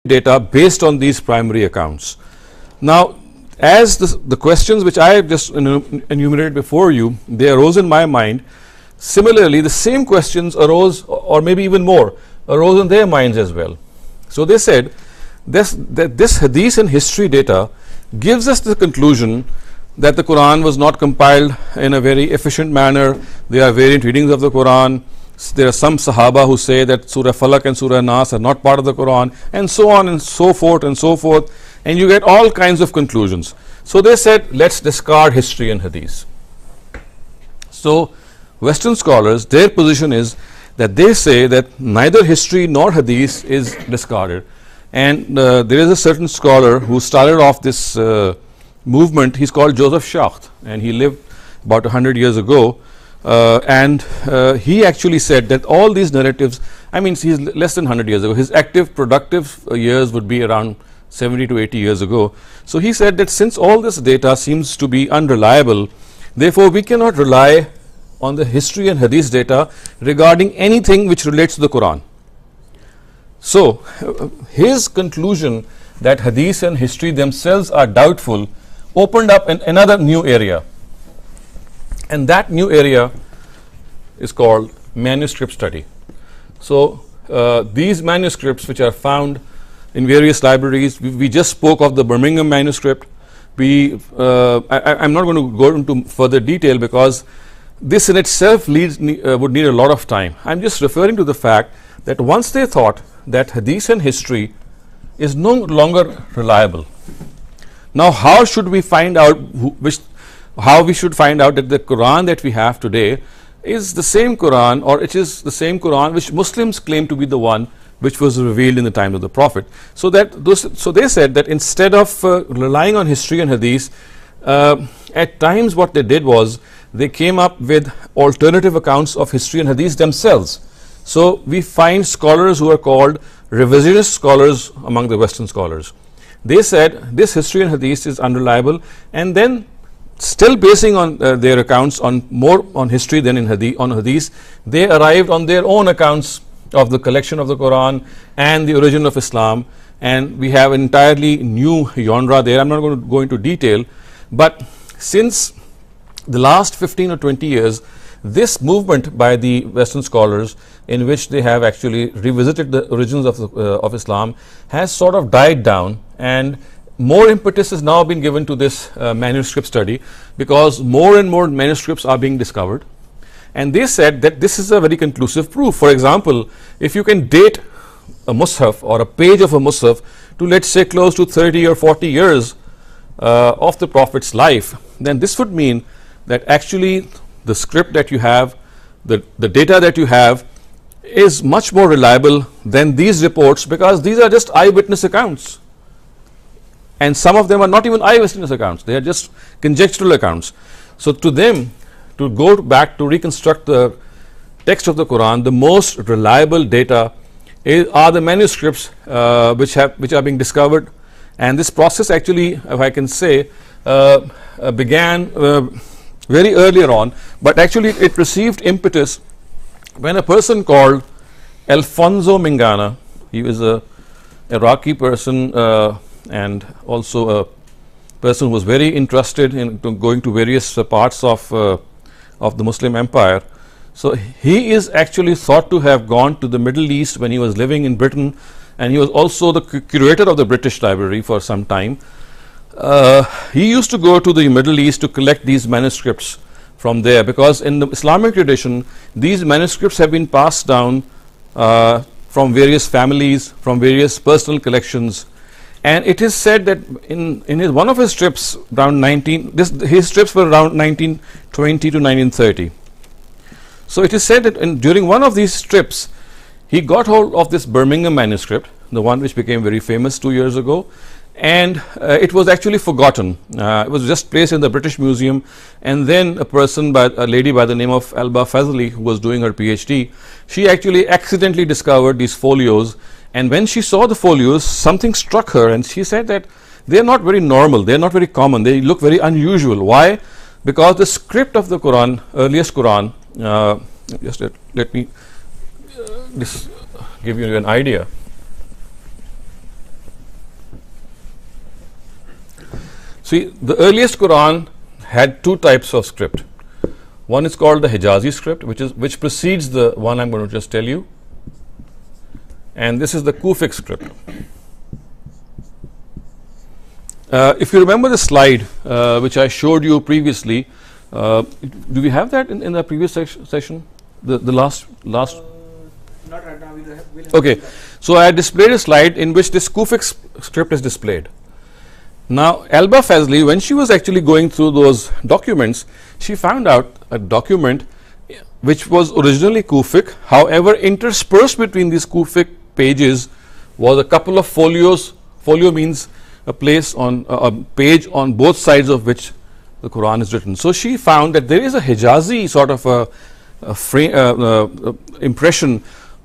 data based on these primary accounts. Now, as the questions which I have just enumerated before you, they arose in my mind. Similarly, the same questions arose, or maybe even more, arose in their minds as well. So they said that this hadith and history data gives us the conclusion that the Quran was not compiled in a very efficient manner. There are variant readings of the Quran. There are some Sahaba who say that Surah Falak and Surah Nas are not part of the Quran, and so on and so forth and so forth, and you get all kinds of conclusions. So they said, let's discard history and hadith. So Western scholars, their position is that they say that neither history nor hadith is discarded, and there is a certain scholar who started off this movement. He's called Joseph Schacht, and he lived about 100 years ago. And he actually said that all these narratives, I mean, he's less than 100 years ago. His active, productive years would be around 70 to 80 years ago. So he said that since all this data seems to be unreliable, therefore we cannot rely on the history and hadith data regarding anything which relates to the Quran. So his conclusion that hadith and history themselves are doubtful opened up another new area. And that new area is called manuscript study. So these manuscripts which are found in various libraries, we just spoke of the Birmingham manuscript. I'm not going to go into further detail because this in itself would need a lot of time. I'm just referring to the fact that once they thought that hadith and history is no longer reliable, now how should we find out how we should find out that the Quran that we have today is the same Quran, or it is the same Quran which Muslims claim to be the one which was revealed in the time of the Prophet. So they said that instead of relying on history and hadith, at times what they did was they came up with alternative accounts of history and hadith themselves. So we find scholars who are called revisionist scholars among the Western scholars. They said this history and hadith is unreliable, and then still basing on their accounts on more on history than in hadith, they arrived on their own accounts of the collection of the Quran and the origin of Islam, and we have an entirely new genre there. I'm not going to go into detail, but since the last 15 or 20 years, this movement by the Western scholars, in which they have actually revisited the origins of Islam, has sort of died down, and more impetus has now been given to this manuscript study because more and more manuscripts are being discovered, and they said that this is a very conclusive proof. For example, if you can date a mushaf or a page of a mushaf to, let's say, close to 30 or 40 years of the Prophet's life, then this would mean that actually the script that you have, the data that you have, is much more reliable than these reports, because these are just eyewitness accounts. And some of them are not even eyewitness accounts, they are just conjectural accounts. So to them, to go back to reconstruct the text of the Quran, the most reliable data are the manuscripts which are being discovered. And this process actually, if I can say, began very earlier on, but actually it received impetus when a person called Alfonso Mingana, he was a Iraqi person, and also a person who was very interested in going to various parts of the Muslim empire. So he is actually thought to have gone to the Middle East when he was living in Britain, and he was also the curator of the British Library for some time. He used to go to the Middle East to collect these manuscripts from there, because in the Islamic tradition these manuscripts have been passed down from various families, from various personal collections. And it is said that in one of his trips around his trips were around 1920 to 1930. So it is said that during one of these trips he got hold of this Birmingham manuscript, the one which became very famous 2 years ago, and it was actually forgotten. It was just placed in the British Museum, and then a lady by the name of Alba Fazli, who was doing her PhD, she actually accidentally discovered these folios. And when she saw the folios, something struck her, and she said that they are not very normal, they are not very common, they look very unusual. Why? Because the script of the Quran, earliest Quran, just let me just give you an idea. See, the earliest Quran had two types of script. One is called the Hijazi script, which precedes the one I'm going to just tell you, and this is the Kufic script. If you remember the slide which I showed you previously, do we have that in the previous session? The last. Not right now. We'll have Okay, so I displayed a slide in which this Kufic script is displayed. Now, Alba Fazli, when she was actually going through those documents, she found out a document which was originally Kufic. However, interspersed between these Kufic pages was a couple of folios. Folio means a place on a page on both sides of which the Quran is written. So she found that there is a Hijazi sort of a impression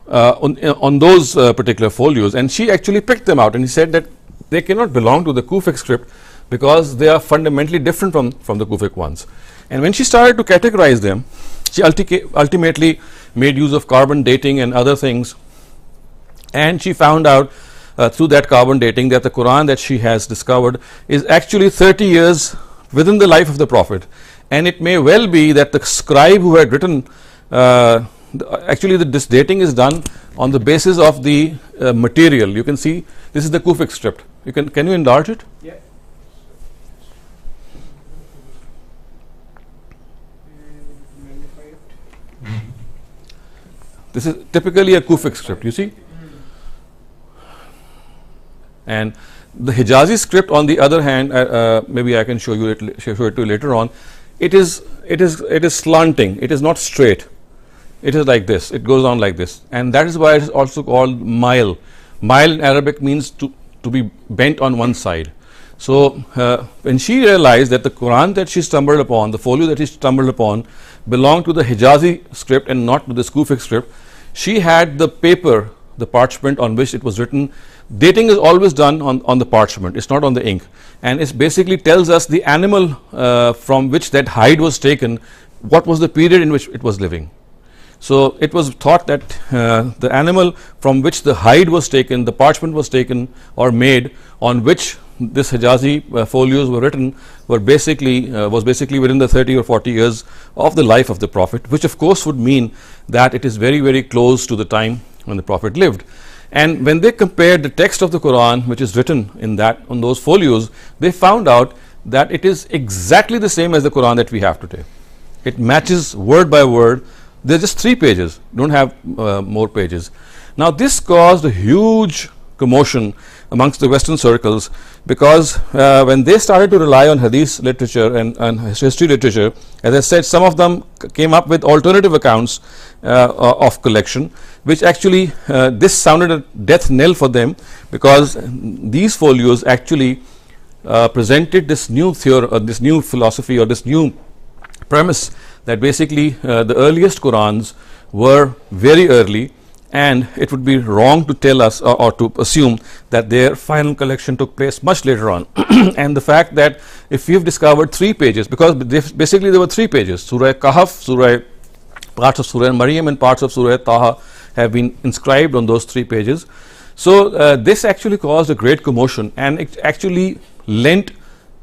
on those particular folios, and she actually picked them out, and he said that they cannot belong to the Kufic script because they are fundamentally different from the Kufic ones. And when she started to categorize them, she ultimately made use of carbon dating and other things, and she found out through that carbon dating that the Quran that she has discovered is actually 30 years within the life of the Prophet. And it may well be that the scribe who had written, actually this dating is done on the basis of the material. You can see this is the Kufic script. Can you enlarge it? Yeah. This is typically a Kufic script, you see. And the Hijazi script, on the other hand, maybe I can show it to you later on. It is slanting. It is not straight. It is like this. It goes on like this, and that is why it is also called mile. Mile in Arabic means to be bent on one side. So when she realized that the Quran that she stumbled upon, the folio that she stumbled upon, belonged to the Hijazi script and not to the Kufic script, she had the paper, the parchment on which it was written. Dating is always done on the parchment, it's not on the ink, and it basically tells us the animal from which that hide was taken, what was the period in which it was living. So it was thought that the animal from which the hide was taken, the parchment was taken or made, on which this Hijazi folios were written, was basically within the 30 or 40 years of the life of the Prophet, which of course would mean that it is very, very close to the time when the Prophet lived. And when they compared the text of the Quran, which is written on those folios, they found out that it is exactly the same as the Quran that we have today. It matches word by word. There are just 3 pages, don't have more pages. Now this caused a huge commotion amongst the Western circles, because when they started to rely on Hadith literature and history literature, as I said, some of them came up with alternative accounts of collection, which actually this sounded a death knell for them, because these folios actually presented this new theory, or this new philosophy, or this new premise, that basically the earliest Qurans were very early, and it would be wrong to tell us or to assume that their final collection took place much later on. And the fact that if we've discovered 3 pages, because basically there were 3 pages, Surah Kahf, parts of Surah Maryam and parts of Surah Taha have been inscribed on those 3 pages. So this actually caused a great commotion, and it actually lent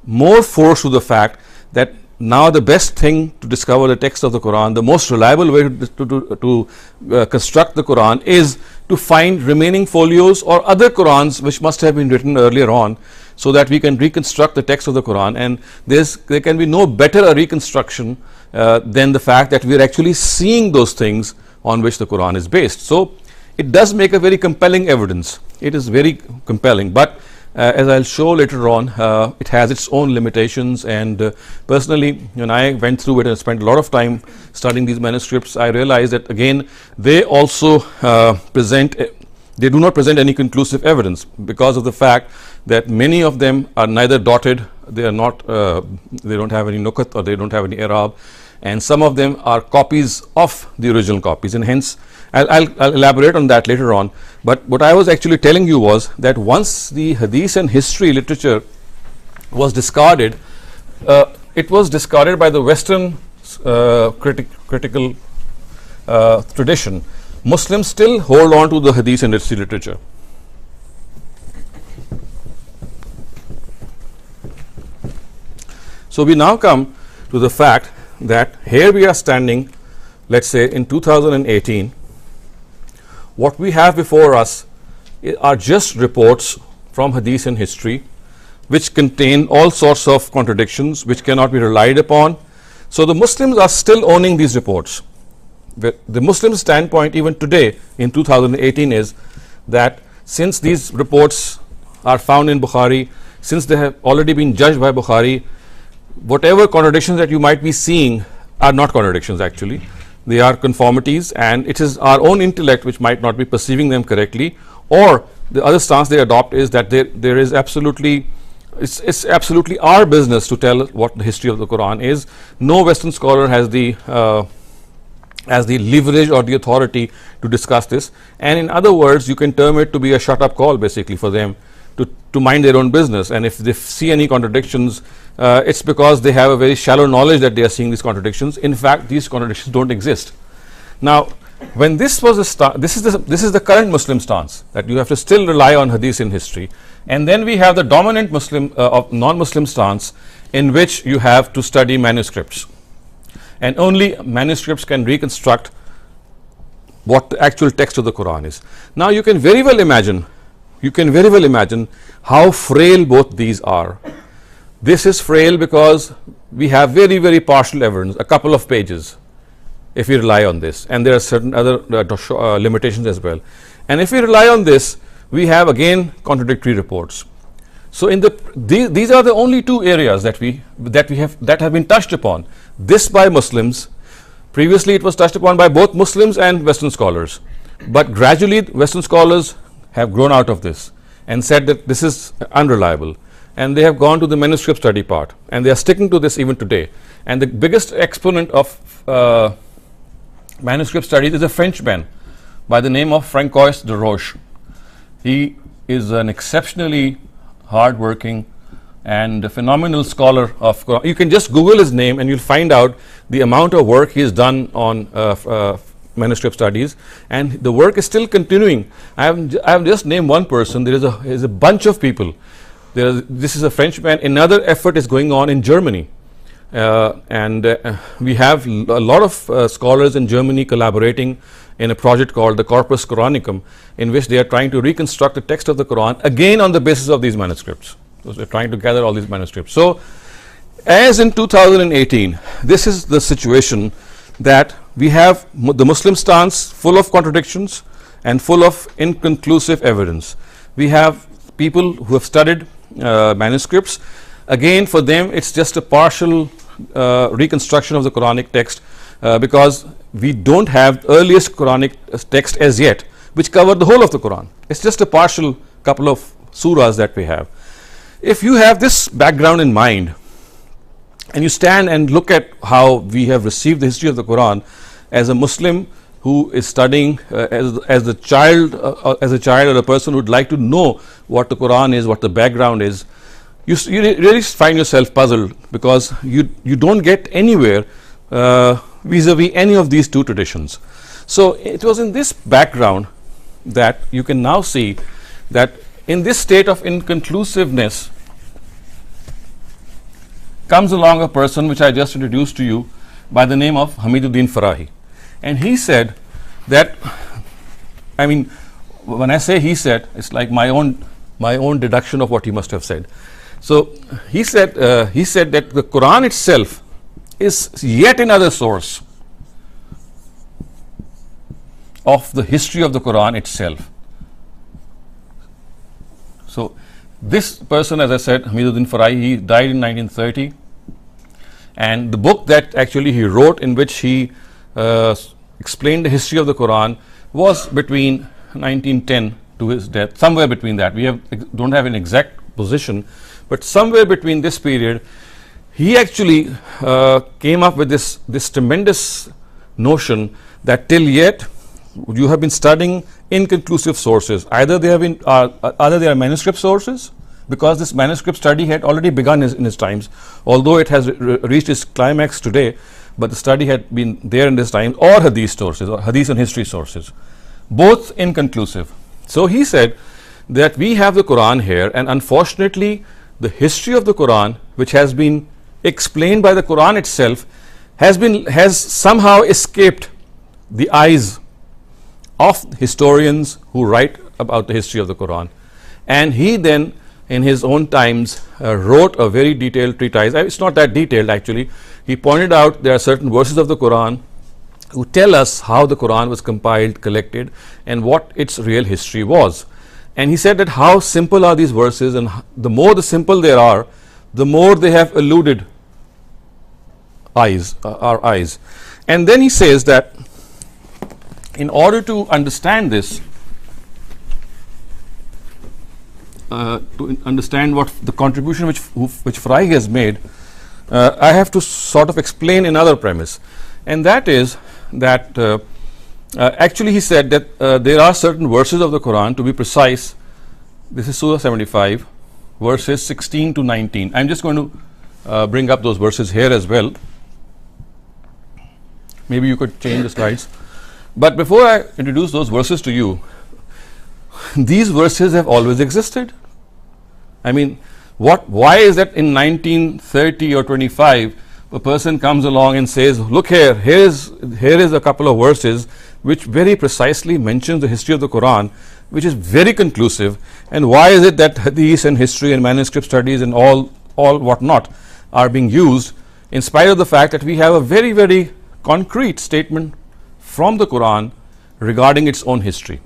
more force to the fact that now the best thing to discover the text of the Quran, the most reliable way to construct the Quran, is to find remaining folios or other Qurans which must have been written earlier on, so that we can reconstruct the text of the Quran. And there can be no better a reconstruction than the fact that we are actually seeing those things on which the Quran is based. So it does make a very compelling evidence. It is very compelling, but as I'll show later on, it has its own limitations. And personally, when I went through it and spent a lot of time studying these manuscripts, I realized that again they also they do not present any conclusive evidence, because of the fact that many of them are neither dotted, they are not, they don't have any nukat, or they don't have any i'rab, and some of them are copies of the original copies, and hence I'll elaborate on that later on. But what I was actually telling you was that once the Hadith and history literature was discarded, it was discarded by the Western critical tradition. Muslims still hold on to the Hadith and history literature. So we now come to the fact that here we are standing, let's say in 2018. What we have before us are just reports from hadith and history, which contain all sorts of contradictions, which cannot be relied upon. So the Muslims are still owning these reports. The Muslim standpoint even today in 2018 is that since these reports are found in Bukhari, since they have already been judged by Bukhari, whatever contradictions that you might be seeing are not contradictions actually. They are conformities, and it is our own intellect which might not be perceiving them correctly. Or the other stance they adopt is that there is absolutely, it's absolutely our business to tell what the history of the Quran is. No Western scholar has the leverage or the authority to discuss this. And in other words, you can term it to be a shut up call basically for them to mind their own business. And if they see any contradictions, it's because they have a very shallow knowledge that they are seeing these contradictions. In fact, these contradictions don't exist. Now, when this was this is the current Muslim stance, that you have to still rely on hadith in history. And then we have the dominant Muslim of non-Muslim stance, in which you have to study manuscripts, and only manuscripts can reconstruct what the actual text of the Quran is. Now you can very well imagine how frail both these are. This is frail because we have very, very partial evidence, a couple of pages, if we rely on this, and there are certain other limitations as well. And if we rely on this, we have again contradictory reports. So in these are the only two areas that have been touched upon. This by Muslims. Previously it was touched upon by both Muslims and Western scholars, but gradually Western scholars have grown out of this and said that this is unreliable, and they have gone to the manuscript study part, and they are sticking to this even today. And the biggest exponent of manuscript studies is a Frenchman by the name of Francois de Roche. He is an exceptionally hard-working and a phenomenal scholar of Quran. You can just Google his name and you'll find out the amount of work he has done on manuscript studies, and the work is still continuing. I have just named one person. There is a bunch of people. This is a Frenchman. Another effort is going on in Germany, and we have a lot of scholars in Germany collaborating in a project called the Corpus Quranicum, in which they are trying to reconstruct the text of the Quran again on the basis of these manuscripts. So they're trying to gather all these manuscripts. So as in 2018, this is the situation, that we have the Muslim stance full of contradictions and full of inconclusive evidence. We have people who have studied manuscripts. Again, for them it's just a partial reconstruction of the Quranic text, because we don't have earliest Quranic text as yet which covered the whole of the Quran. It's just a partial couple of surahs that we have. If you have this background in mind, and you stand and look at how we have received the history of the Quran as a Muslim who is studying as a child or a person who would like to know what the Quran is, what the background is, you really find yourself puzzled, because you don't get anywhere vis-a-vis any of these two traditions. So it was in this background that you can now see that in this state of inconclusiveness comes along a person which I just introduced to you by the name of Hamiduddin Farahi. And he said that, I mean, when I say he said, it's like my own deduction of what he must have said. So he said that the Quran itself is yet another source of the history of the Quran itself. So this person, as I said, Hamiduddin Farahi, he died in 1930, and the book that actually he wrote, in which he explained the history of the Quran, was between 1910 to his death, somewhere between that. We don't have an exact position, but somewhere between this period, he actually came up with this tremendous notion that till yet you have been studying inconclusive sources. Either they are manuscript sources, because this manuscript study had already begun in his times, although it has reached its climax today, but the study had been there in this time, or hadith sources, or hadith and history sources, both inconclusive. So he said that we have the Quran here, and unfortunately the history of the Quran, which has been explained by the Quran itself has somehow escaped the eyes of historians who write about the history of the Quran. And he then, in his own times, wrote a very detailed treatise. It's not that detailed actually. He pointed out there are certain verses of the Quran who tell us how the Quran was compiled, collected, and what its real history was. And he said that how simple are these verses, and the more the simple they are, the more they have eluded our eyes. And then he says that in order to understand this, to understand what the contribution which Farahi has made, I have to sort of explain another premise, and that is that actually he said that there are certain verses of the Quran, to be precise, this is Surah 75, verses 16 to 19. I'm just going to bring up those verses here as well. Maybe you could change the slides. But before I introduce those verses to you, these verses have always existed. I mean, why is that in 1930 or 25 a person comes along and says, look here is a couple of verses which very precisely mentions the history of the Quran, which is very conclusive, and why is it that hadith and history and manuscript studies and all whatnot are being used, in spite of the fact that we have a very, very concrete statement from the Quran regarding its own history.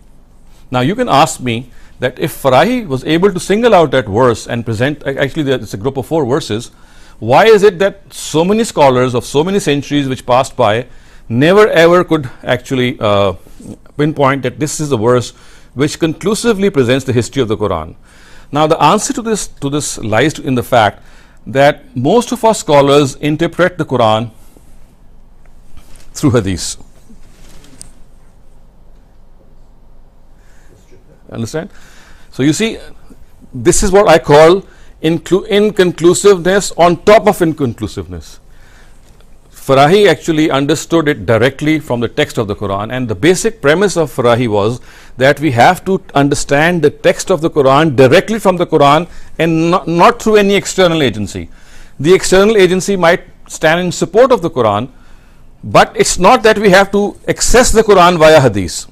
Now you can ask me that if Farahi was able to single out that verse and present, actually it's a group of 4 verses, why is it that so many scholars of so many centuries which passed by never ever could actually pinpoint that this is a verse which conclusively presents the history of the Quran? Now the answer to this lies in the fact that most of our scholars interpret the Quran through hadith. Understand? So you see, this is what I call inconclusiveness on top of inconclusiveness. Farahi actually understood it directly from the text of the Quran, and the basic premise of Farahi was that we have to understand the text of the Quran directly from the Quran and not through any external agency. The external agency might stand in support of the Quran, but it's not that we have to access the Quran via hadith.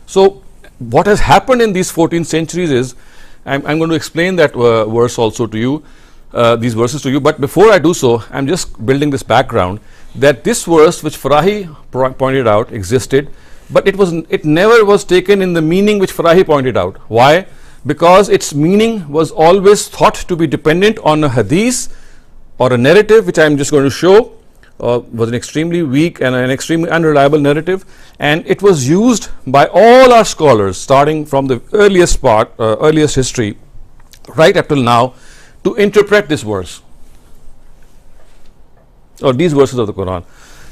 So what has happened in these 14 centuries is, I'm going to explain that verse also to you, these verses to you, but before I do so, I'm just building this background that this verse which Farahi pointed out existed, but it never was taken in the meaning which Farahi pointed out. Why? Because its meaning was always thought to be dependent on a hadith or a narrative, which I'm just going to show was an extremely weak and an extremely unreliable narrative, and it was used by all our scholars starting from the earliest history right up till now to interpret this verse or these verses of the Quran.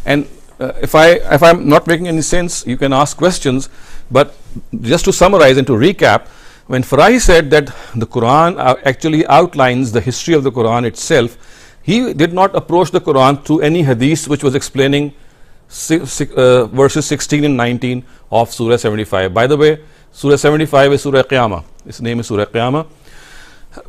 And if I'm not making any sense, you can ask questions, but just to summarize and to recap, when Farahi said that the Quran actually outlines the history of the Quran itself, he did not approach the Quran through any hadith which was explaining verses 16 and 19 of Surah 75. By the way, Surah 75 is Surah Qiyamah. Its name is Surah Qiyamah,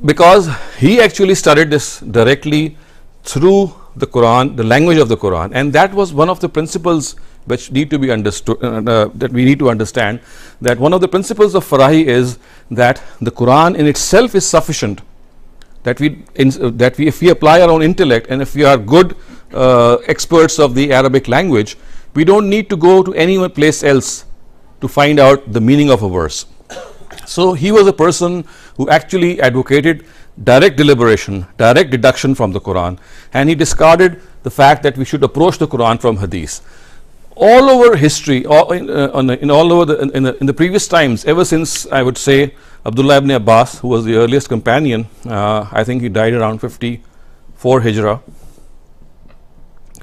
because he actually studied this directly through the Quran, the language of the Quran, and that was one of the principles which need to be understood, that we need to understand, that one of the principles of Farahi is that the Quran in itself is sufficient, that if we apply our own intellect and if we are good experts of the Arabic language, we don't need to go to any place else to find out the meaning of a verse. So he was a person who actually advocated direct deliberation, direct deduction from the Quran, and he discarded the fact that we should approach the Quran from hadith. All over history, in the previous times, ever since, I would say, Abdullah ibn Abbas, who was the earliest companion, I think he died around 54 Hijrah.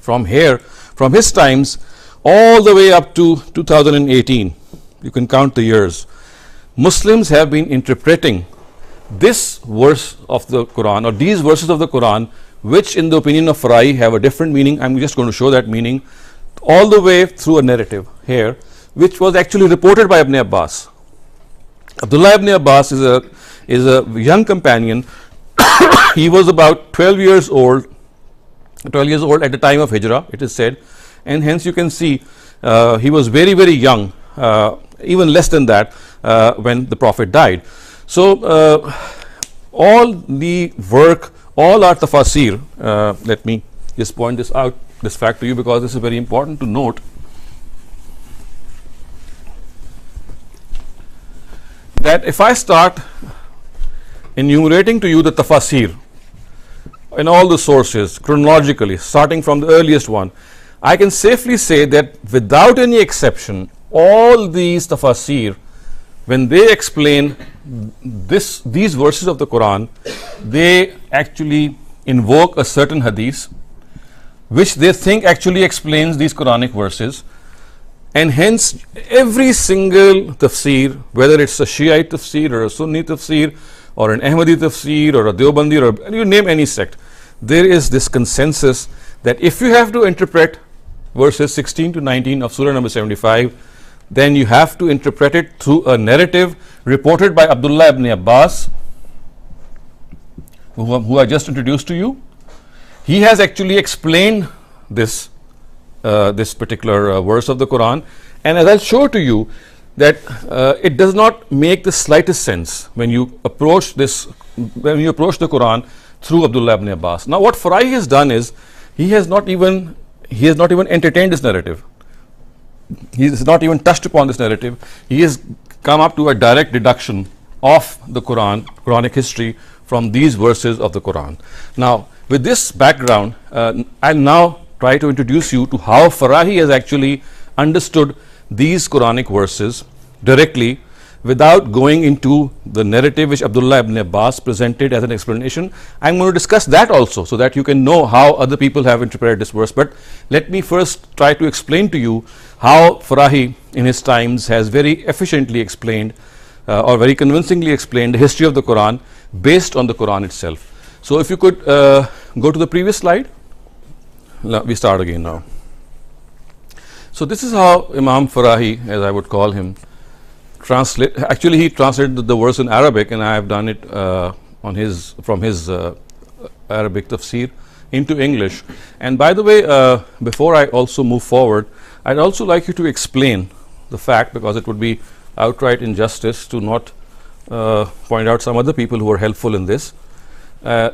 From his times, all the way up to 2018, you can count the years, Muslims have been interpreting this verse of the Quran, or these verses of the Quran, which in the opinion of Farahi have a different meaning. I'm just going to show that meaning, all the way through a narrative here, which was actually reported by Ibn Abbas. Abdullah ibn Abbas is a young companion. He was about 12 years old 12 years old at the time of Hijrah, it is said, and hence you can see he was very, very young, even less than that, when the Prophet died. So all the work, all our tafasir, let me just point this out, this fact to you, because this is very important to note, that if I start enumerating to you the tafasir in all the sources chronologically, starting from the earliest one, I can safely say that without any exception, all these tafasir, when they explain these verses of the Quran, they actually invoke a certain hadith which they think actually explains these Quranic verses, and hence every single tafsir, whether it's a Shiite tafsir or a Sunni tafsir or an Ahmadi tafsir or a Deobandi, or you name any sect, there is this consensus that if you have to interpret verses 16 to 19 of Surah number 75, then you have to interpret it through a narrative reported by Abdullah ibn Abbas, who I just introduced to you. He has actually explained this particular verse of the Quran, and as I'll show to you that it does not make the slightest sense when you approach the Quran through Abdullah ibn Abbas. Now, what Farahi has done is he has not even entertained this narrative. He has not even touched upon this narrative. He has come up to a direct deduction of the Quranic history from these verses of the Quran. Now, with this background, I'll now try to introduce you to how Farahi has actually understood these Quranic verses directly, without going into the narrative which Abdullah ibn Abbas presented as an explanation. I'm going to discuss that also, so that you can know how other people have interpreted this verse. But let me first try to explain to you how Farahi in his times has very efficiently explained or very convincingly explained the history of the Quran based on the Quran itself. So if you could go to the previous slide. We start again now. So this is how Imam Farahi, as I would call him, actually he translated the verse in Arabic, and I have done it from his Arabic tafsir into English. And by the way, before I also move forward, I'd also like you to explain the fact, because it would be outright injustice to not point out some other people who are helpful in this, okay.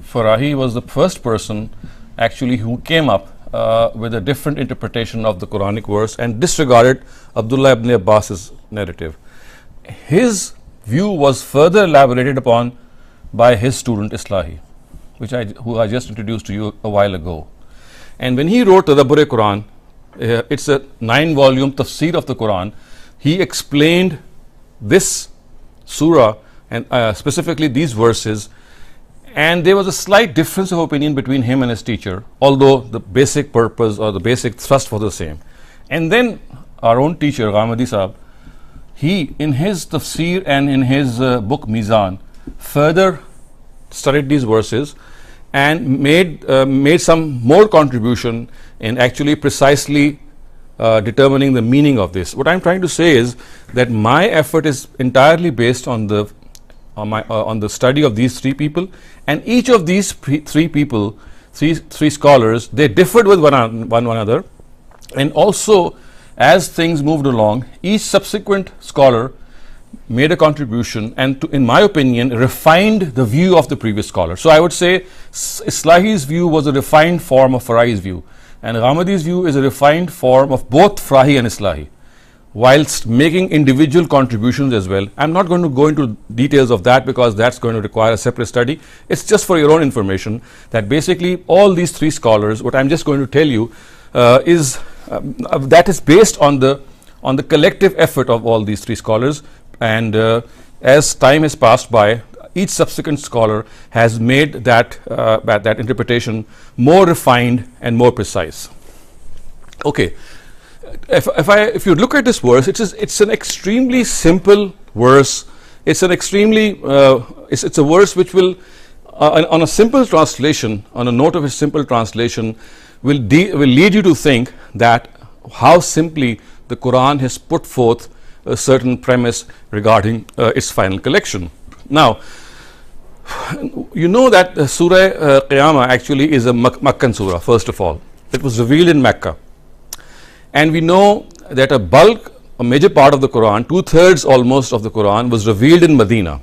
Farahi was the first person actually who came up with a different interpretation of the Quranic verse and disregarded Abdullah ibn Abbas's narrative. His view was further elaborated upon by his student Islahi, who I just introduced to you a while ago. And when he wrote Tadabbur Quran, it's a 9-volume tafsir of the Quran, he explained this surah and specifically these verses, and there was a slight difference of opinion between him and his teacher, although the basic purpose or the basic thrust was the same. And then our own teacher, Ghamidi Sahab, he in his tafsir and in his book Mizan further studied these verses and made some more contribution in actually precisely determining the meaning of this. What I'm trying to say is that my effort is entirely based on the study of these three people, and each of these three people, three scholars, they differed with one another, and also as things moved along, each subsequent scholar made a contribution and, in my opinion, refined the view of the previous scholar. So I would say Islahi's view was a refined form of Farahi's view, and Ghamadi's view is a refined form of both Farahi and Islahi, whilst making individual contributions as well. I'm not going to go into details of that because that's going to require a separate study. It's just for your own information that basically all these three scholars, what I'm just going to tell you is that is based on the collective effort of all these three scholars, and as time has passed by, each subsequent scholar has made that interpretation more refined and more precise. Okay. If you look at this verse, it's an extremely simple verse. It's a verse which will, on a simple translation, on a note of a simple translation, will lead you to think that how simply the Quran has put forth a certain premise regarding its final collection. Now, you know that Surah Qiyamah actually is a Meccan surah, first of all. It was revealed in Mecca. And we know that a major part of the Quran, 2/3 almost of the Quran, was revealed in Medina.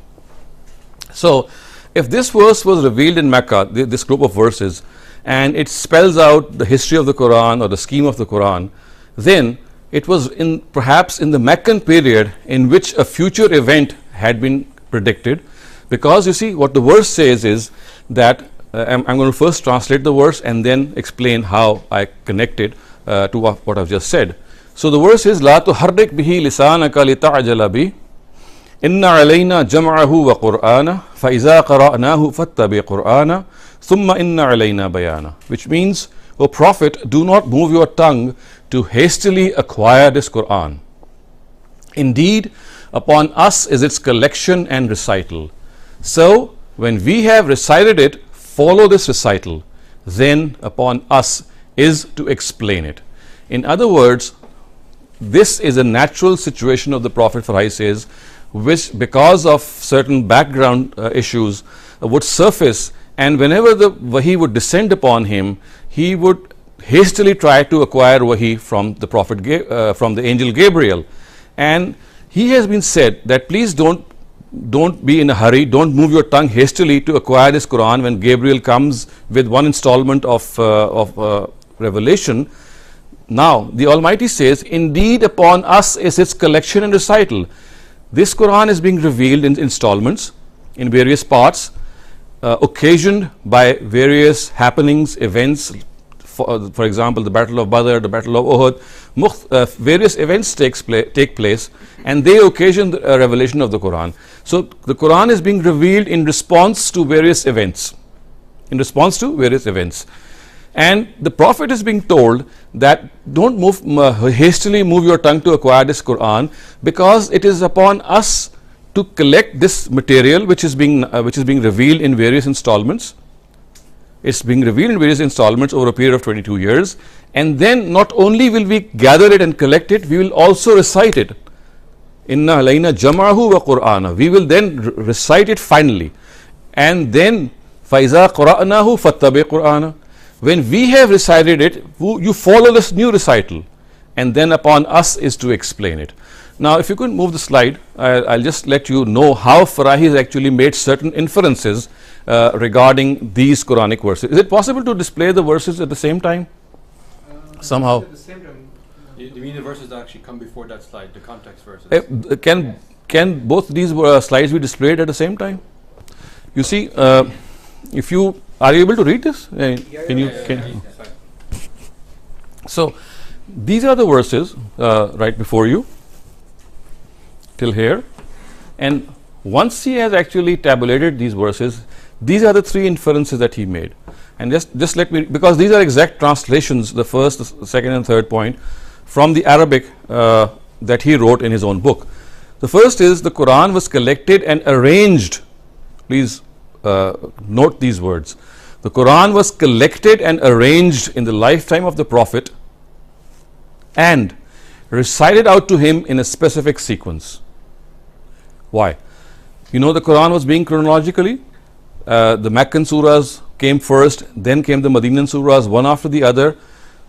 So, if this verse was revealed in Mecca, this group of verses, and it spells out the history of the Quran or the scheme of the Quran, then it was perhaps in the Meccan period in which a future event had been predicted. Because you see, what the verse says is that I'm going to first translate the verse and then explain how I connect it to what I've just said. So the verse is, لا تحرك به لسانك لتعجل به إن علينا جمعه وقرآنه فإذا قرأناه فاتبع قرآنه ثم إن علينا بيانه, which means, O Prophet, do not move your tongue to hastily acquire this Quran. Indeed, upon us is its collection and recital. So, when we have recited it, follow this recital. Then upon us is to explain it. In other words, this is a natural situation of the Prophet, for I says, which because of certain background issues would surface, and whenever the wahi would descend upon him, he would hastily try to acquire wahi from the Prophet, from the angel Gabriel. And he has been said that please don't be in a hurry, don't move your tongue hastily to acquire this Quran when Gabriel comes with one installment of revelation. Now, the Almighty says, indeed upon us is its collection and recital. This Quran is being revealed in installments, in various parts, occasioned by various happenings, events. For example, the Battle of Badr, the Battle of Uhud, various events take place, and they occasion the revelation of the Quran. So, the Quran is being revealed in response to various events. And the Prophet is being told that don't hastily move your tongue to acquire this Quran, because it is upon us to collect this material which is being revealed in various installments. It's being revealed in various installments over a period of 22 years, and then not only will we gather it and collect it, we will also recite it. Inna alayna jam'ahu wa qur'ana. We will then recite it finally, and then faiza qara'nahu fattabi qur'ana. When we have recited it, you follow this new recital, and then upon us is to explain it. Now, if you could move the slide, I'll just let you know how Farahi has actually made certain inferences regarding these Quranic verses. Is it possible to display the verses at the same time? Somehow. At the same time. You mean the verses that actually come before that slide, the context verses? Can both these slides be displayed at the same time? You see, if you are you able to read this? So, these are the verses right before you till here, and once he has actually tabulated these verses, these are the three inferences that he made. And just let me, because these are exact translations, the first, the second and third point, from the Arabic that he wrote in his own book. The first is, the Quran was collected and arranged. Please note these words. The Quran was collected and arranged in the lifetime of the Prophet and recited out to him in a specific sequence. Why? You know, the Quran was being chronologically. The Meccan surahs came first, then came the Medinan surahs, one after the other.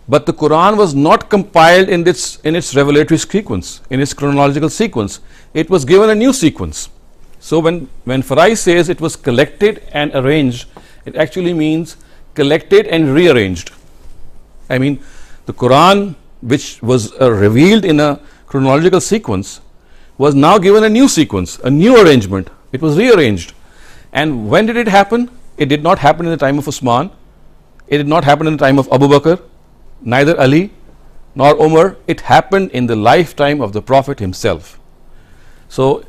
But the Quran was not compiled in its revelatory sequence, in its chronological sequence. It was given a new sequence. So when Farai says it was collected and arranged, it actually means collected and rearranged. I mean, the Quran, which was revealed in a chronological sequence, was now given a new sequence, a new arrangement. It was rearranged. And when did it happen? It did not happen in the time of Usman. It did not happen in the time of Abu Bakr, neither Ali nor Umar. It happened in the lifetime of the Prophet himself. So,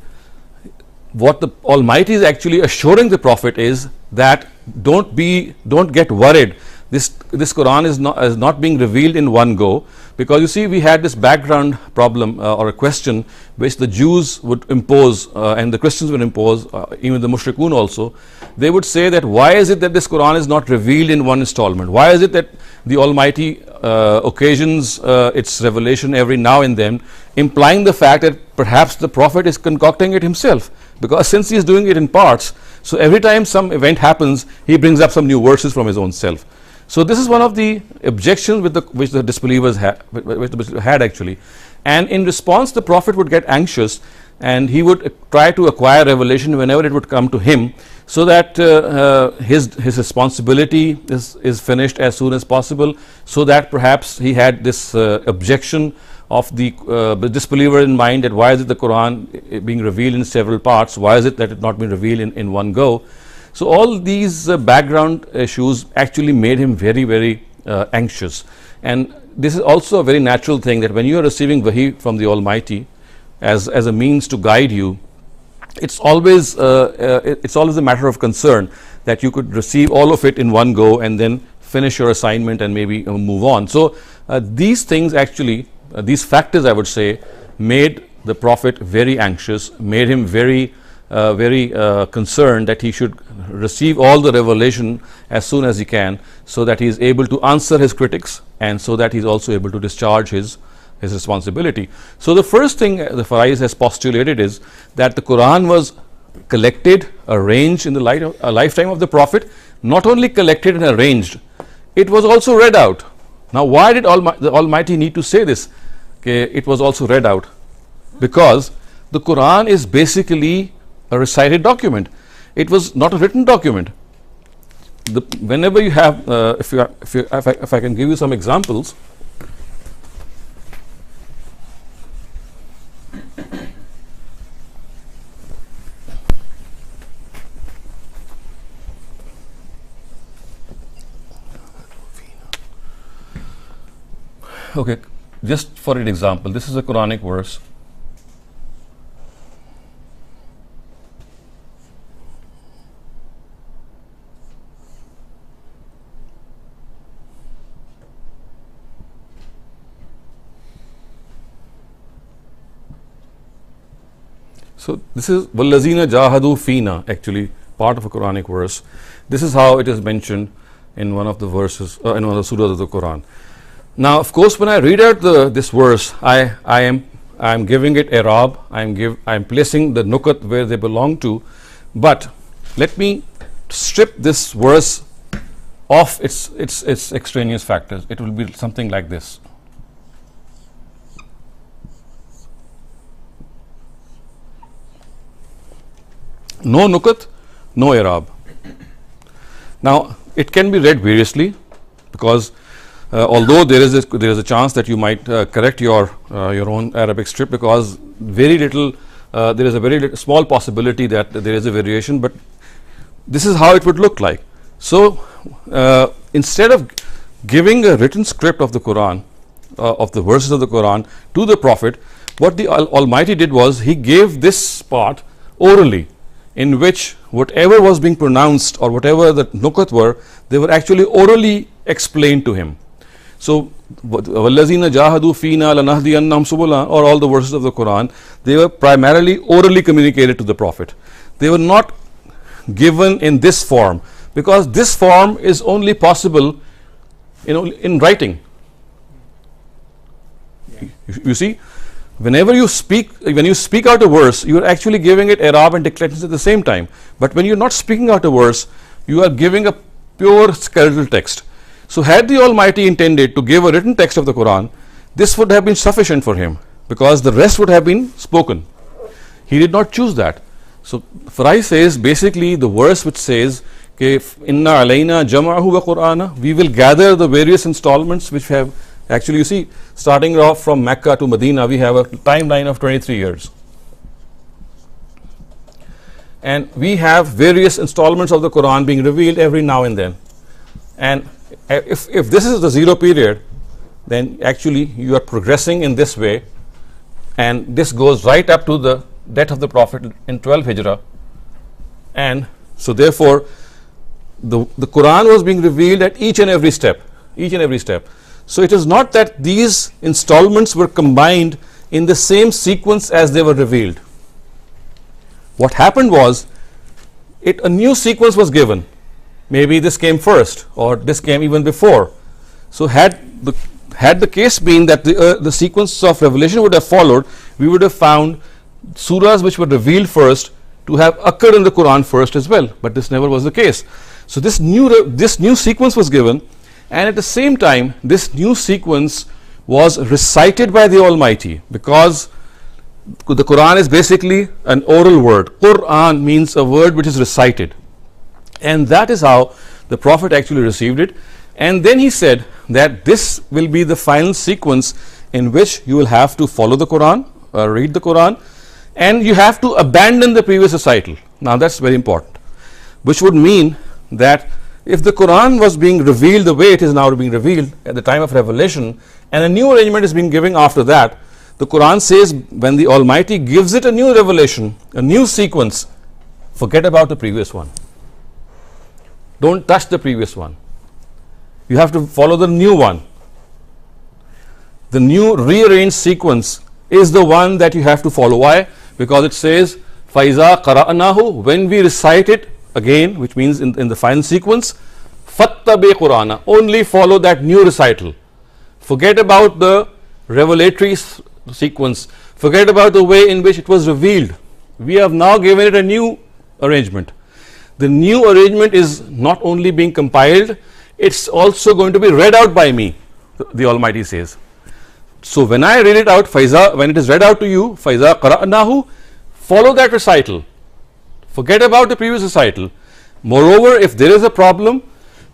what the Almighty is actually assuring the Prophet is that don't get worried. This Quran is not being revealed in one go, because you see, we had this background problem or a question which the Jews would impose and the Christians would impose, even the Mushrikun also. They would say that why is it that this Quran is not revealed in one installment? Why is it that the Almighty occasions its revelation every now and then, implying the fact that perhaps the Prophet is concocting it himself, because since he is doing it in parts, so every time some event happens, he brings up some new verses from his own self. So this is one of the objections which the disbelievers had actually. And in response, the Prophet would get anxious and he would try to acquire revelation whenever it would come to him, so that his responsibility is finished as soon as possible, so that perhaps he had this objection of the disbeliever in mind, that why is it the Quran being revealed in several parts, why is it that it not been revealed in one go. So all these background issues actually made him very, very anxious. And this is also a very natural thing, that when you are receiving wahi from the Almighty as a means to guide you, it's always a matter of concern that you could receive all of it in one go and then finish your assignment and maybe move on. So these things actually, these factors, I would say, made the Prophet very anxious, made him very concerned that he should receive all the revelation as soon as he can, so that he is able to answer his critics and so that he is also able to discharge his responsibility. So the first thing the Farais has postulated is that the Quran was collected, arranged in the lifetime of the Prophet. Not only collected and arranged, it was also read out. Now why did the Almighty need to say this? It was also read out because the Quran is basically a recited document. It was not a written document. Whenever you have, if I can give you some examples. Okay, just for an example, this is a Quranic verse. So this is Wallazina Jahadu Fina, actually part of a Quranic verse. This is how it is mentioned in one of the verses, in one of the surahs of the Quran. Now, of course, when I read out this verse, I am giving it i'rab. I am placing the nukat where they belong to. But let me strip this verse of its extraneous factors. It will be something like this. No nukat, no i'rab. Now, it can be read variously, because although there is a chance that you might correct your own Arabic strip, because very little there is a very small possibility that there is a variation, but this is how it would look like. So instead of giving a written script of the Quran, of the verses of the Quran to the Prophet, what the Almighty did was he gave this part orally, in which whatever was being pronounced or whatever the nukat were, they were actually orally explained to him. So, Wallazina Jahadu Fina Lanahdiyannahum Subula, or all the verses of the Quran, they were primarily orally communicated to the Prophet. They were not given in this form, because this form is only possible, in writing. You see, when you speak out a verse, you are actually giving it i'rab and declarations at the same time. But when you are not speaking out a verse, you are giving a pure skeletal text. So had the Almighty intended to give a written text of the Quran, this would have been sufficient for him, because the rest would have been spoken. He did not choose that. So Farai says basically the verse which says, Inna alayna jama'ahu wa Qur'ana, we will gather the various installments which have, actually you see, starting off from Mecca to Medina, we have a timeline of 23 years. And we have various installments of the Quran being revealed every now and then. And if this is the zero period, then actually you are progressing in this way, and this goes right up to the death of the Prophet in 12 Hijrah. And so therefore the Quran was being revealed at each and every step. So it is not that these installments were combined in the same sequence as they were revealed. What happened was, a new sequence was given. Maybe this came first, or this came even before. So had the case been that the sequence of revelation would have followed, we would have found surahs which were revealed first to have occurred in the Quran first as well, but this never was the case. So this new sequence was given, and at the same time this new sequence was recited by the Almighty, because the Quran is basically an oral word. Quran means a word which is recited, and that is how the Prophet actually received it. And then he said that this will be the final sequence in which you will have to follow the Quran, read the Quran, and you have to abandon the previous recital. Now that's very important, which would mean that if the Quran was being revealed the way it is now being revealed at the time of revelation, and a new arrangement is being given after that, the Quran says when the Almighty gives it a new revelation, a new sequence, forget about the previous one. Don't touch the previous one. You have to follow the new one. The new rearranged sequence is the one that you have to follow. Why? Because it says Faiza qara'nahu, when we recite it again, which means in the final sequence, fattabi Qur'ana, only follow that new recital. Forget about the revelatory sequence, forget about the way in which it was revealed. We have now given it a new arrangement. The new arrangement is not only being compiled, it's also going to be read out by me, the Almighty says. So when I read it out, when it is read out to you, Faiza qara'nahu, follow that recital. Forget about the previous recital. Moreover, if there is a problem,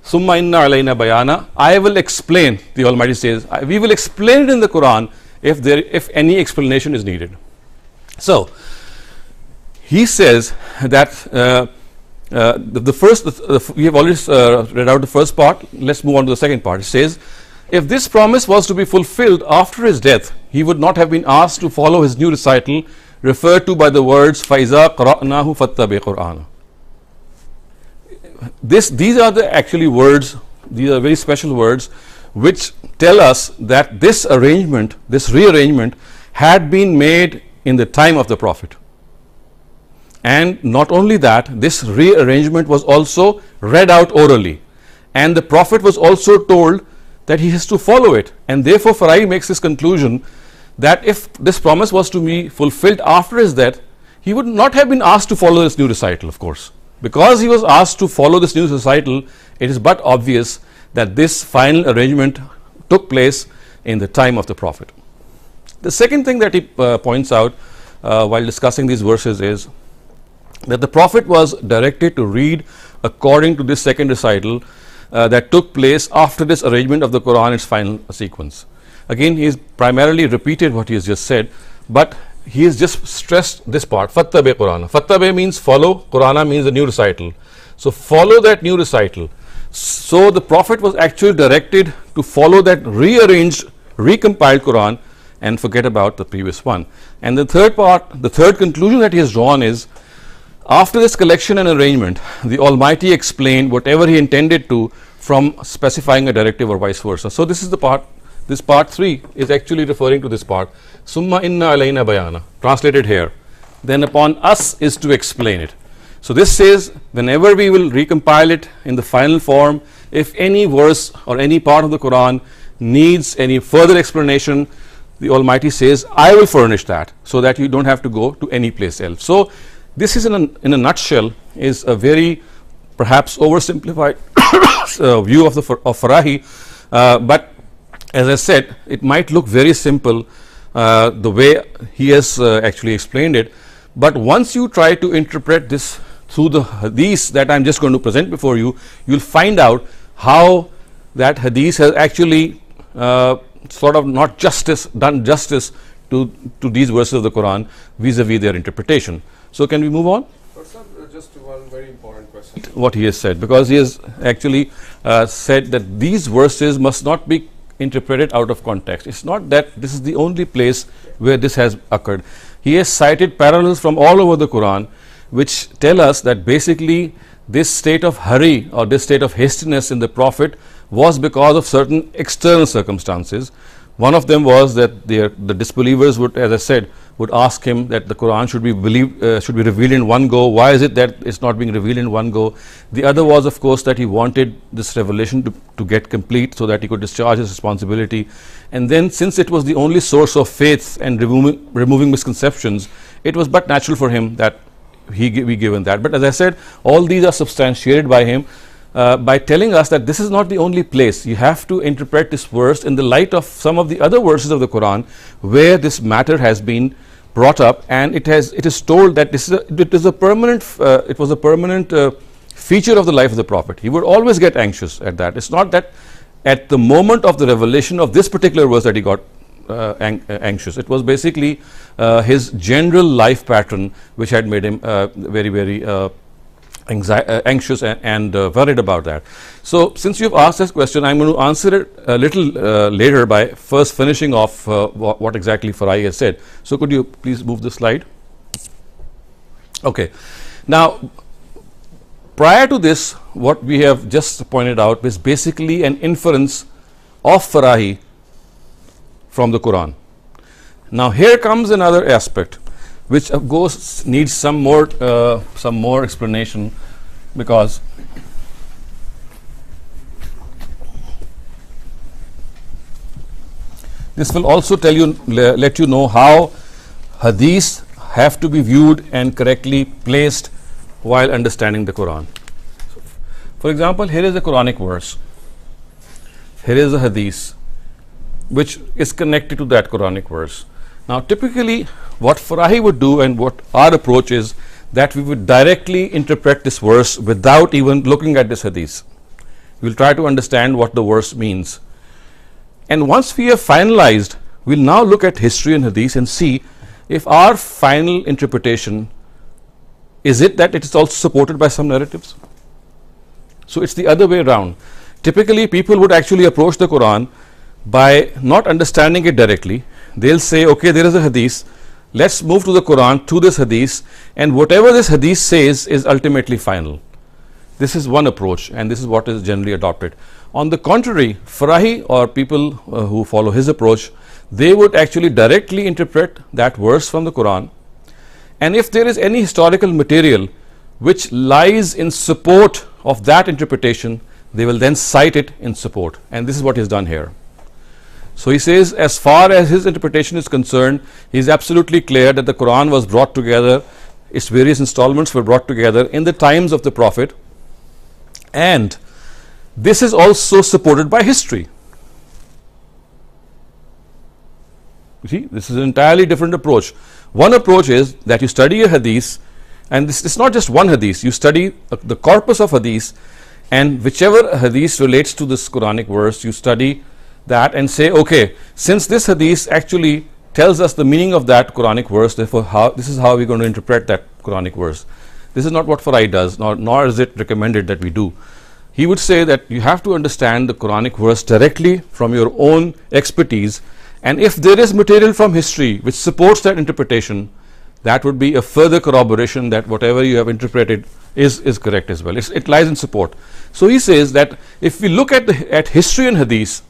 summa inna alayna bayana, I will explain, the Almighty says, we will explain it in the Quran if any explanation is needed. So he says that we have already read out the first part. Let's move on to the second part. It says, if this promise was to be fulfilled after his death, he would not have been asked to follow his new recital, referred to by the words Faiza qara'nahu fattabi Qur'ana. These are the actually words, these are very special words which tell us that this arrangement, this rearrangement had been made in the time of the Prophet. And not only that, this rearrangement was also read out orally, and the Prophet was also told that he has to follow it. And therefore Farai makes this conclusion that if this promise was to be fulfilled after his death, he would not have been asked to follow this new recital, of course. Because he was asked to follow this new recital, it is but obvious that this final arrangement took place in the time of the Prophet. The second thing that he points out while discussing these verses is that the Prophet was directed to read according to this second recital that took place after this arrangement of the Quran, its final sequence. Again, he has primarily repeated what he has just said, but he has just stressed this part, fattabi Qur'ana. Fattabi means follow, Qur'ana means the new recital. So follow that new recital. So the Prophet was actually directed to follow that rearranged, recompiled Quran and forget about the previous one. And the third part, the third conclusion that he has drawn is, after this collection and arrangement, the Almighty explained whatever he intended to from specifying a directive or vice versa. So this is the part, this part 3 is actually referring to this part. Summa inna alayna bayana, translated here. Then upon us is to explain it. So this says whenever we will recompile it in the final form, if any verse or any part of the Quran needs any further explanation, the Almighty says, I will furnish that, so that you don't have to go to any place else. So this is in a nutshell is a very perhaps oversimplified view of Farahi, but as I said, it might look very simple the way he has actually explained it, but once you try to interpret this through the hadith that I am just going to present before you, you will find out how that hadith has actually sort of not done justice to these verses of the Quran vis-a-vis their interpretation. So can we move on? Just one very important question. What he has said, because he has actually said that these verses must not be interpreted out of context. It's not that this is the only place where this has occurred. He has cited parallels from all over the Quran which tell us that basically this state of hurry or this state of hastiness in the Prophet was because of certain external circumstances, One of them was that the disbelievers would, as I said, would ask him that the Quran should be revealed in one go. Why is it that it's not being revealed in one go? The other was, of course, that he wanted this revelation to get complete so that he could discharge his responsibility. And then, since it was the only source of faith and removing misconceptions, it was but natural for him that he be given that. But as I said, all these are substantiated by him by telling us that this is not the only place. You have to interpret this verse in the light of some of the other verses of the Quran where this matter has been brought up, and it is told that it was a permanent feature of the life of the Prophet. He would always get anxious at that. It's not that at the moment of the revelation of this particular verse that he got anxious. It was basically his general life pattern which had made him very anxious and worried about that. So, since you've asked this question, I'm going to answer it a little later by first finishing off what exactly Farai has said. So, could you please move the slide? Okay. Now, prior to this, what we have just pointed out is basically an inference of Farahi from the Quran. Now, here comes another aspect which of course needs some more explanation, because this will also let you know how hadiths have to be viewed and correctly placed while understanding the Quran. For example, here is a Quranic verse, here is a hadith which is connected to that Quranic verse. Now, typically what Farahi would do and what our approach is that we would directly interpret this verse without even looking at this hadith. We will try to understand what the verse means. And once we have finalized, we will now look at history and hadith and see if our final interpretation is it that it is also supported by some narratives. So, it's the other way around. Typically, people would actually approach the Quran by not understanding it directly. They'll say, okay, there is a hadith, let's move to the Quran through this hadith, and whatever this hadith says is ultimately final. This is one approach, and this is what is generally adopted. On the contrary, Farahi or people who follow his approach, they would actually directly interpret that verse from the Quran, and if there is any historical material which lies in support of that interpretation, they will then cite it in support, and this is what is done here. So, he says, as far as his interpretation is concerned, he is absolutely clear that the Quran was brought together, its various installments were brought together in the times of the Prophet, and this is also supported by history. You see, this is an entirely different approach. One approach is that you study a hadith, and this is not just one hadith, you study the corpus of hadith, and whichever hadith relates to this Quranic verse, you study that and say, okay, since this hadith actually tells us the meaning of that Quranic verse, therefore this is how we're going to interpret that Quranic verse. This is not what Farai does, nor is it recommended that we do. He would say that you have to understand the Quranic verse directly from your own expertise, and if there is material from history which supports that interpretation, that would be a further corroboration that whatever you have interpreted is correct as well. It lies in support. So, he says that if we look at history and hadith,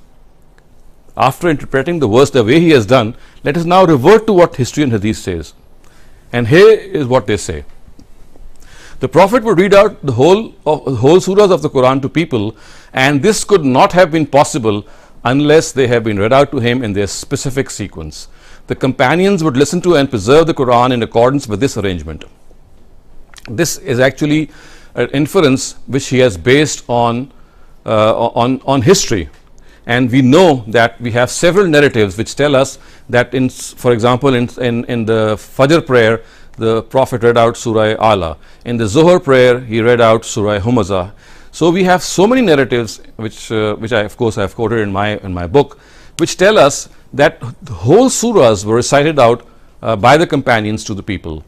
after interpreting the verse the way he has done, let us now revert to what history and hadith says. And here is what they say. The Prophet would read out the whole surahs of the Quran to people, and this could not have been possible unless they have been read out to him in their specific sequence. The companions would listen to and preserve the Quran in accordance with this arrangement. This is actually an inference which he has based on history. And we know that we have several narratives which tell us that, for example, in the Fajr prayer, the Prophet read out Surah Ala. In the Zuhr prayer, he read out Surah Humazah. So, we have so many narratives which I of course have quoted in my book, which tell us that the whole surahs were recited out by the companions to the people.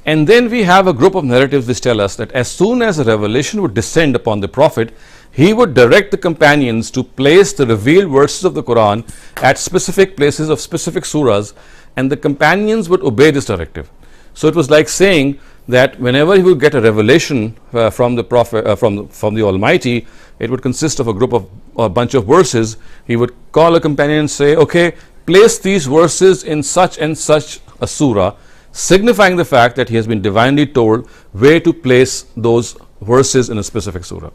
And then we have a group of narratives which tell us that as soon as a revelation would descend upon the Prophet, he would direct the companions to place the revealed verses of the Quran at specific places of specific surahs, and the companions would obey this directive. So, it was like saying that whenever he would get a revelation from the Prophet, from the Almighty, it would consist of a bunch of verses. He would call a companion and say, okay, place these verses in such and such a surah, signifying the fact that he has been divinely told where to place those verses in a specific surah.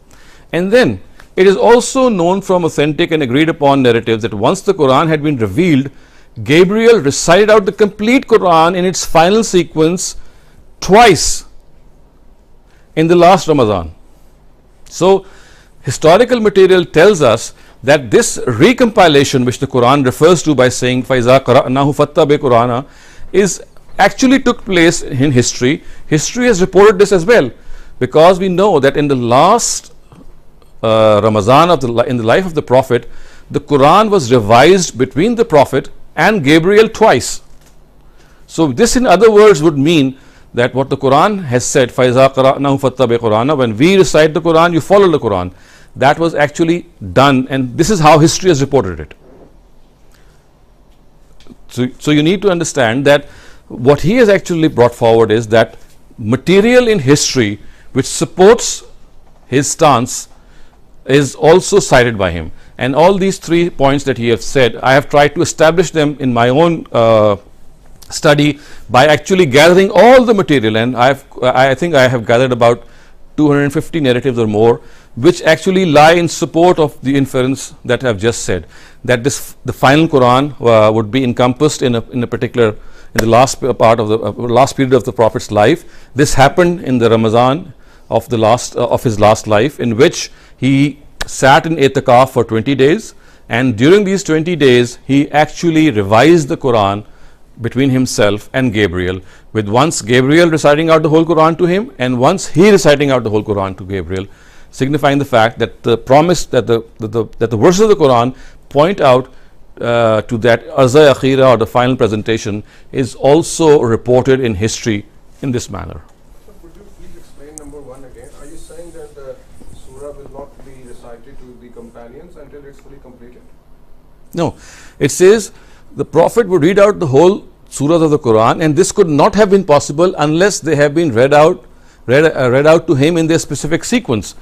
And then it is also known from authentic and agreed upon narratives that once the Quran had been revealed, Gabriel recited out the complete Quran in its final sequence twice in the last Ramadan. So historical material tells us that this recompilation, which the Quran refers to by saying فَإِذَا قَرَأْنَاهُ فَاتَّبِعْ قُرْآنَهُ, is actually took place in history. History has reported this as well, because we know that in the last Ramazan in the life of the Prophet, the Quran was revised between the Prophet and Gabriel twice. So this, in other words, would mean that what the Quran has said, فَإِذَا قَرَأْنَاهُ فَاتَّبِعْ قُرْآنَهُ, when we recite the Quran, you follow the Quran. That was actually done, and this is how history has reported it. So you need to understand that what he has actually brought forward is that material in history which supports his stance is also cited by him. And all these 3 points that he has said, I have tried to establish them in my own study by actually gathering all the material, and I think I have gathered about 250 narratives or more, which actually lie in support of the inference that I have just said, that the final Quran would be encompassed in a particular, in the last part of the last period of the Prophet's life. This happened in the Ramazan of his last life, in which he sat in itikaf for 20 days, and during these 20 days he actually revised the Quran between himself and Gabriel, with once Gabriel reciting out the whole Quran to him and once he reciting out the whole Quran to Gabriel, signifying the fact that the promise that the verses of the Quran point out to that Arza Akhira, or the final presentation, is also reported in history in this manner. So could you please explain number 1 again? Are you saying that the surah will not be recited to the companions until it's fully completed? No, it says the Prophet would read out the whole surahs of the Quran, and this could not have been possible unless they have been read out to him in their specific sequence.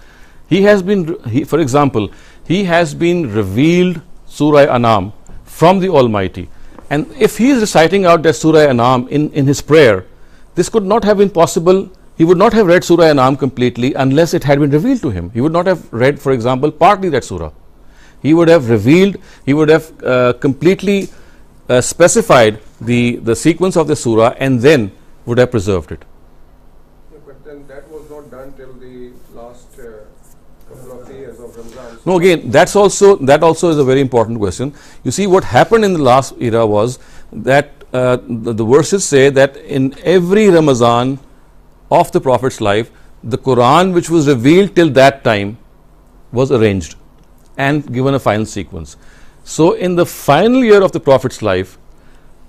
For example, he has been revealed Surah Anam from the Almighty, and if he is reciting out that Surah Anam in his prayer, this could not have been possible. He would not have read Surah Anam completely unless it had been revealed to him. He would not have read, for example, partly that surah. He would have revealed, he would have completely specified the sequence of the surah, and then would have preserved it. But then that was not done till the last couple of days of Ramadan. No, again, that also is a very important question. You see, what happened in the last era was that the verses say that in every Ramazan of the Prophet's life, the Quran which was revealed till that time was arranged and given a final sequence. So in the final year of the Prophet's life,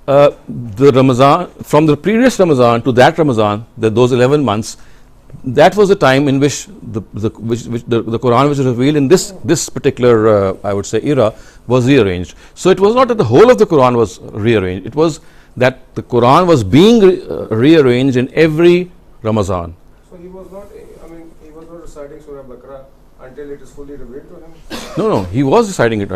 the Ramazan, from the previous Ramazan to that Ramazan, those 11 months, that was the time in which the Quran which was revealed in this particular I would say era was rearranged. So it was not that the whole of the Quran was rearranged, it was that the Quran was being rearranged in every Ramazan. So he was not reciting Surah Baqarah until it is fully revealed to him? No, he was reciting it.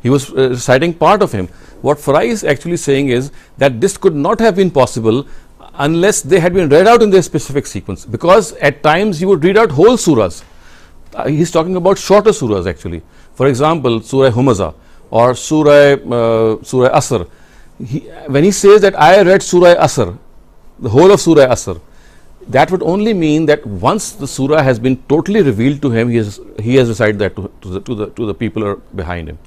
He was reciting part of him. What Farai is actually saying is that this could not have been possible unless they had been read out in their specific sequence, because at times he would read out whole surahs. He's talking about shorter surahs actually. For example, Surah Humaza or Surah Asr. When he says that I read Surah Asr, the whole of Surah Asr, that would only mean that once the surah has been totally revealed to him, he has recited that to the people behind him.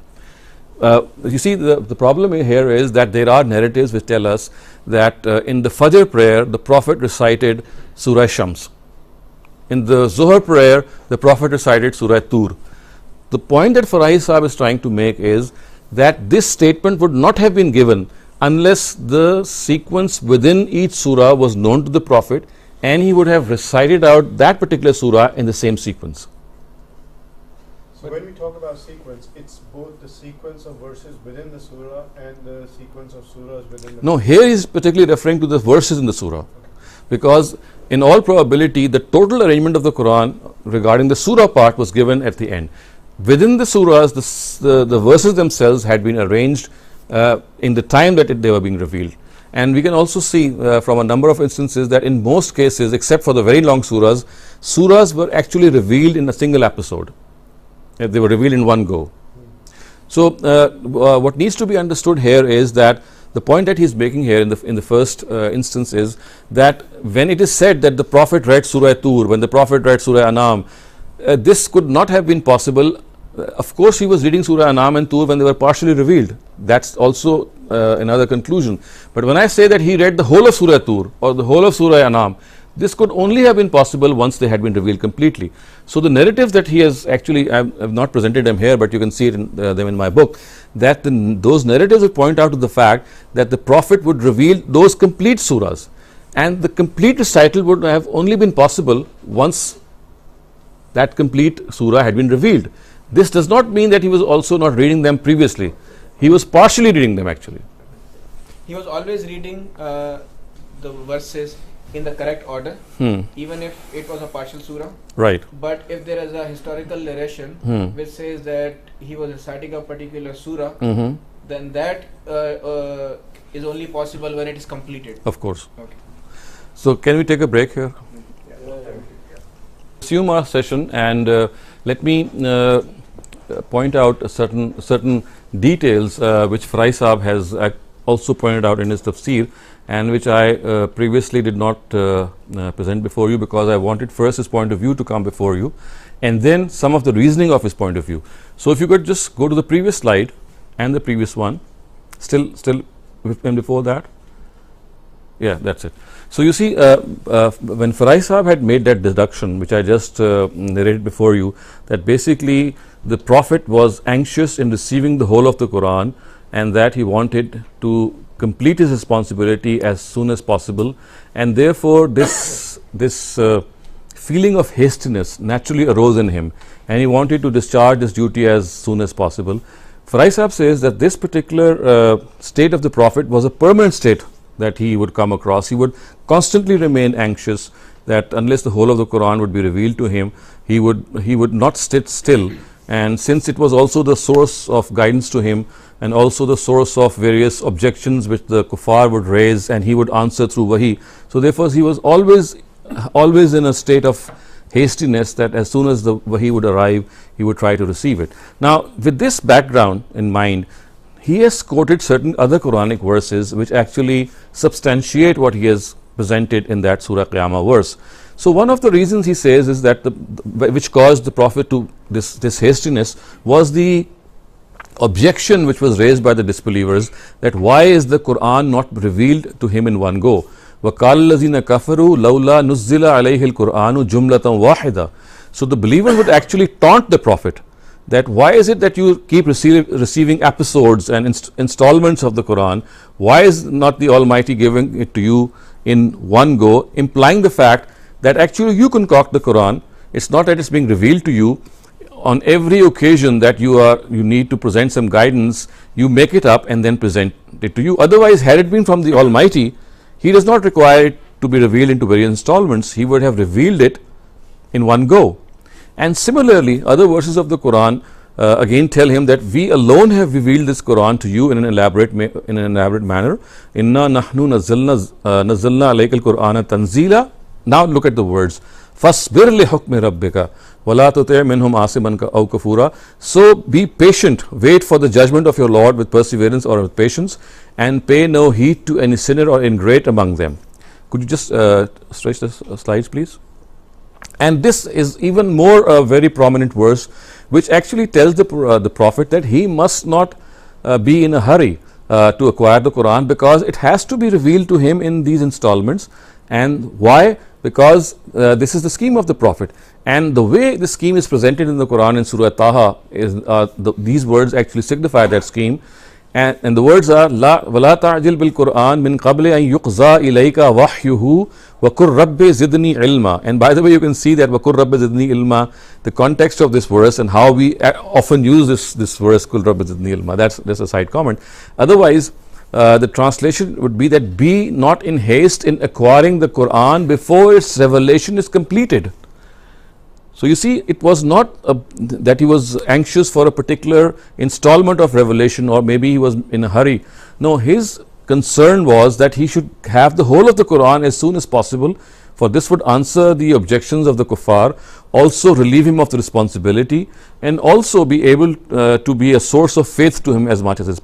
You see, the problem here is that there are narratives which tell us that in the Fajr prayer, the Prophet recited Surah Shams. In the Zuhr prayer, the Prophet recited Surah Tur. The point that Farai Sahib is trying to make is that this statement would not have been given unless the sequence within each surah was known to the Prophet, and he would have recited out that particular surah in the same sequence. So when we talk about sequence, it's both the sequence of verses within the surah and the sequence of surahs within the... No, here he is particularly referring to the verses in the surah, because in all probability, the total arrangement of the Quran regarding the surah part was given at the end. Within the surahs, the verses themselves had been arranged in the time that they were being revealed. And we can also see from a number of instances that in most cases, except for the very long surahs were actually revealed in a single episode. They were revealed in one go. So what needs to be understood here is that the point that he is making here in the first instance is that when it is said that the Prophet read Surah Tur, when the Prophet read Surah Anam, this could not have been possible. Of course, he was reading Surah Anam and Tur when they were partially revealed. That's also another conclusion. But when I say that he read the whole of Surah Tur or the whole of Surah Anam, this could only have been possible once they had been revealed completely. So the narratives that he has actually, I have not presented them here, but you can see it in, them in my book, that those narratives would point out to the fact that the Prophet would reveal those complete surahs, and the complete recital would have only been possible once that complete surah had been revealed. This does not mean that he was also not reading them previously. He was partially reading them actually. He was always reading the verses in the correct order, even if it was a partial surah. Right. But if there is a historical narration which says that he was reciting a particular surah, then that is only possible when it is completed. Of course. Okay. So can we take a break here? Resume our session, and let me point out certain details which Farai Saab has also pointed out in his tafsir, and which I previously did not present before you, because I wanted first his point of view to come before you, and then some of the reasoning of his point of view. So if you could just go to the previous slide and the previous one, still and before that, yeah, that's it. So you see, when Farai Saab had made that deduction, which I just narrated before you, that basically the Prophet was anxious in receiving the whole of the Quran, and that he wanted to complete his responsibility as soon as possible, and therefore this feeling of hastiness naturally arose in him, and he wanted to discharge his duty as soon as possible. Farai Saab says that this particular state of the Prophet was a permanent state that he would come across. He would constantly remain anxious that unless the whole of the Quran would be revealed to him, he would not sit still. And since it was also the source of guidance to him, and also the source of various objections which the kuffar would raise, and he would answer through wahi, so therefore he was always in a state of hastiness that as soon as the wahi would arrive, he would try to receive it. Now, with this background in mind, he has quoted certain other Quranic verses which actually substantiate what he has presented in that Surah Qiyamah verse. So one of the reasons he says is that which caused the Prophet to this hastiness was the objection which was raised by the disbelievers, that why is the Quran not revealed to him in one go? وَقَالَ الَّذِينَ كَفَرُوا لَوْلَا نُزِّلَ عَلَيْهِ الْقُرْآنُ جُمْلَةً وَاحِدَةً. So the believers would actually taunt the Prophet that why is it that you keep receiving episodes and installments of the Quran? Why is not the Almighty giving it to you in one go, implying the fact that actually you concoct the Quran. It's not that it's being revealed to you on every occasion that you need to present some guidance, you make it up and then present it to you. Otherwise, had it been from the Almighty, He does not require it to be revealed into various installments. He would have revealed it in one go. And similarly, other verses of the Quran again tell him that we alone have revealed this Quran to you in an elaborate manner. Inna nahnu nazzalna alaykal Qur'ana tanzila. Now look at the words. Fasbir li hukmi rabbika wala tuti' minhum asiman aw kafura. So be patient, wait for the judgment of your Lord with perseverance or with patience, and pay no heed to any sinner or ingrate among them. Could you just stretch the slides, please? And this is even more a very prominent verse, which actually tells the Prophet that he must not be in a hurry to acquire the Quran, because it has to be revealed to him in these installments. And why? Because this is the scheme of the Prophet, and the way the scheme is presented in the Quran in Surah Taha is these words actually signify that scheme. And the words are La wala ta'jil bil Quran min qabli an yuqza ilayka wahyuhu wa qur rabbi zidni ilma. And by the way, you can see that wa qur rabbi zidni ilma, the context of this verse and how we often use this verse qur rabbi zidni ilma. That's a side comment. Otherwise, the translation would be that be not in haste in acquiring the Quran before its revelation is completed. So you see, it was not that he was anxious for a particular installment of revelation, or maybe he was in a hurry. No, his concern was that he should have the whole of the Quran as soon as possible, for this would answer the objections of the kuffar, also relieve him of the responsibility, and also be able to be a source of faith to him as much as is